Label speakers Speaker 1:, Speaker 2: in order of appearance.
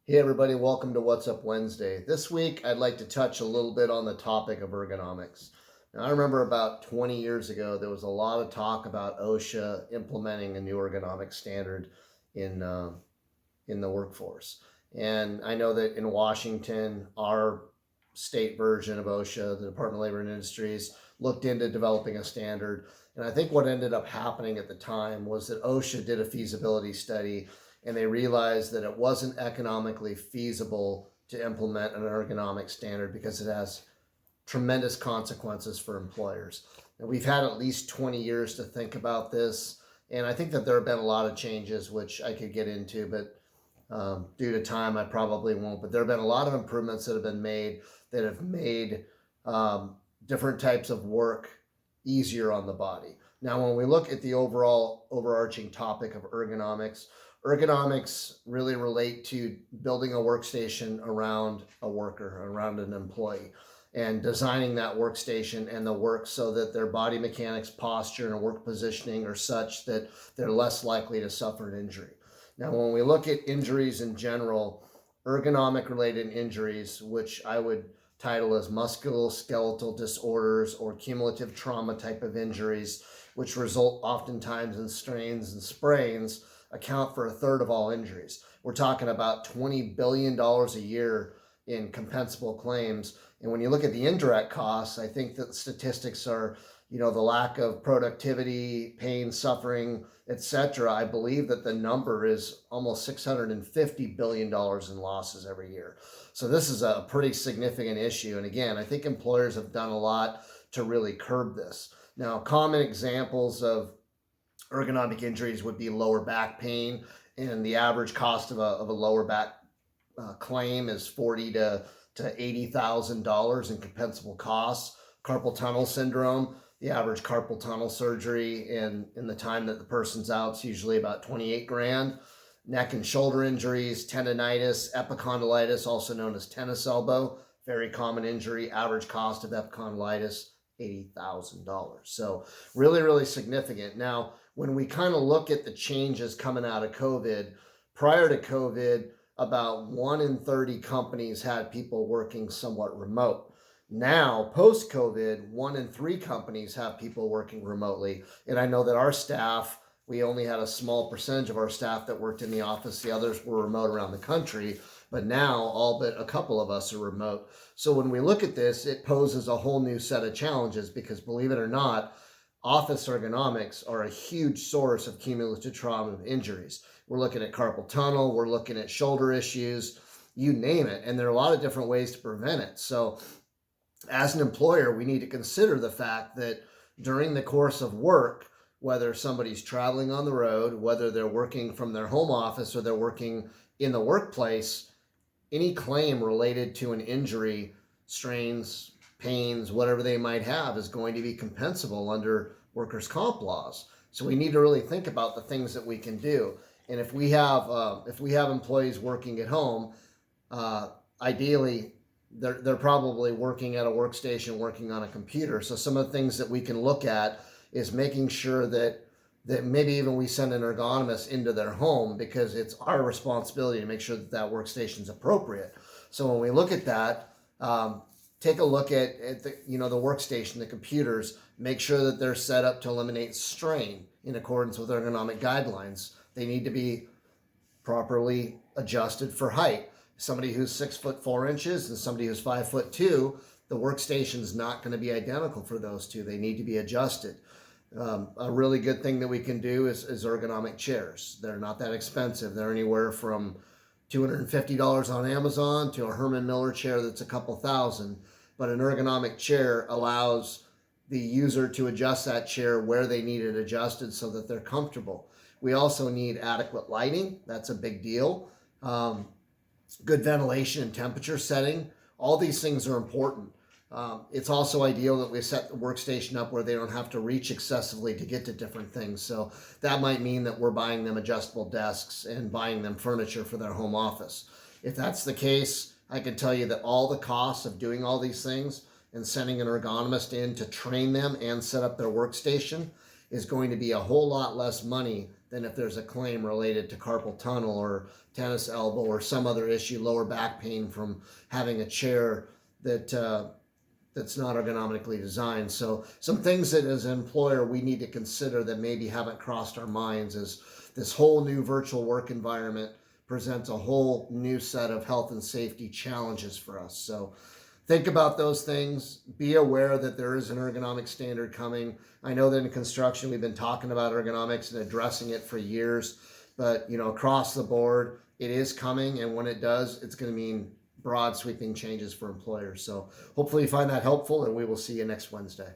Speaker 1: Hey everybody, welcome to What's Up Wednesday. This week I'd like to touch a little bit on the topic of ergonomics. Now, I remember about 20 years ago there was a lot of talk about OSHA implementing a new ergonomic standard in in the workforce. And I know that in Washington, our state version of OSHA, the Department of Labor and Industries, looked into developing a standard. And I think what ended up happening at the time was that OSHA did a feasibility study and they realized that it wasn't economically feasible to implement an ergonomic standard because it has tremendous consequences for employers. And we've had at least 20 years to think about this. And I think that there have been a lot of changes, which I could get into, but due to time, I probably won't. But there have been a lot of improvements that have been made that have made different types of work easier on the body. Now, when we look at the overall overarching topic of ergonomics, ergonomics really relate to building a workstation around a worker, around an employee, and designing that workstation and the work so that their body mechanics, posture, and work positioning are such that they're less likely to suffer an injury. Now, when we look at injuries in general, ergonomic related injuries, which I would title as musculoskeletal disorders or cumulative trauma type of injuries, which result oftentimes in strains and sprains, account for a third of all injuries. We're talking about $20 billion a year in compensable claims. And when you look at the indirect costs, I think that the statistics are, the lack of productivity, pain, suffering, etc. I believe that the number is almost $650 billion in losses every year. So this is a pretty significant issue. And again, I think employers have done a lot to really curb this. Now, common examples of ergonomic injuries would be lower back pain, and the average cost of a lower back claim is $40,000 to $80,000 in compensable costs. Carpal tunnel syndrome, the average carpal tunnel surgery in the time that the person's out is usually about 28 grand. Neck and shoulder injuries, tendonitis, epicondylitis, also known as tennis elbow, very common injury. Average cost of epicondylitis, $80,000. So really, really significant. Now, when we kind of look at the changes coming out of COVID, prior to COVID, about 1 in 30 companies had people working somewhat remote. Now, post COVID, 1 in 3 companies have people working remotely. And I know that our staff, we only had a small percentage of our staff that worked in the office. The others were remote around the country. But now, all but a couple of us are remote. So when we look at this, it poses a whole new set of challenges because, believe it or not, office ergonomics are a huge source of cumulative trauma injuries. We're looking at carpal tunnel, we're looking at shoulder issues, you name it. And there are a lot of different ways to prevent it. So as an employer, we need to consider the fact that during the course of work, whether somebody's traveling on the road, whether they're working from their home office or they're working in the workplace, any claim related to an injury, strains, pains, whatever they might have, is going to be compensable under workers' comp laws. So we need to really think about the things that we can do. And if we have employees working at home, ideally they're probably working at a workstation, working on a computer. So some of the things that we can look at is making sure that maybe even we send an ergonomist into their home, because it's our responsibility to make sure that that workstation is appropriate. So when we look at that, take a look at the workstation, the computers, make sure that they're set up to eliminate strain in accordance with ergonomic guidelines. They need to be properly adjusted for height. Somebody who's 6'4" and somebody who's 5'2", the workstation is not going to be identical for those two. They need to be adjusted. A really good thing that we can do is ergonomic chairs. They're not that expensive. They're anywhere from $250 on Amazon to a Herman Miller chair that's a couple thousand. But an ergonomic chair allows the user to adjust that chair where they need it adjusted so that they're comfortable. We also need adequate lighting. That's a big deal. Good ventilation and temperature setting. All these things are important. It's also ideal that we set the workstation up where they don't have to reach excessively to get to different things. So that might mean that we're buying them adjustable desks and buying them furniture for their home office. If that's the case, I can tell you that all the costs of doing all these things and sending an ergonomist in to train them and set up their workstation is going to be a whole lot less money than if there's a claim related to carpal tunnel or tennis elbow or some other issue, lower back pain from having a chair that's not ergonomically designed. So some things that as an employer we need to consider that maybe haven't crossed our minds is this whole new virtual work environment presents a whole new set of health and safety challenges for us. So think about those things. Be aware that there is an ergonomic standard coming. I know that in construction we've been talking about ergonomics and addressing it for years, but across the board it is coming, and when it does, it's going to mean broad sweeping changes for employers. So hopefully you find that helpful, and we will see you next Wednesday.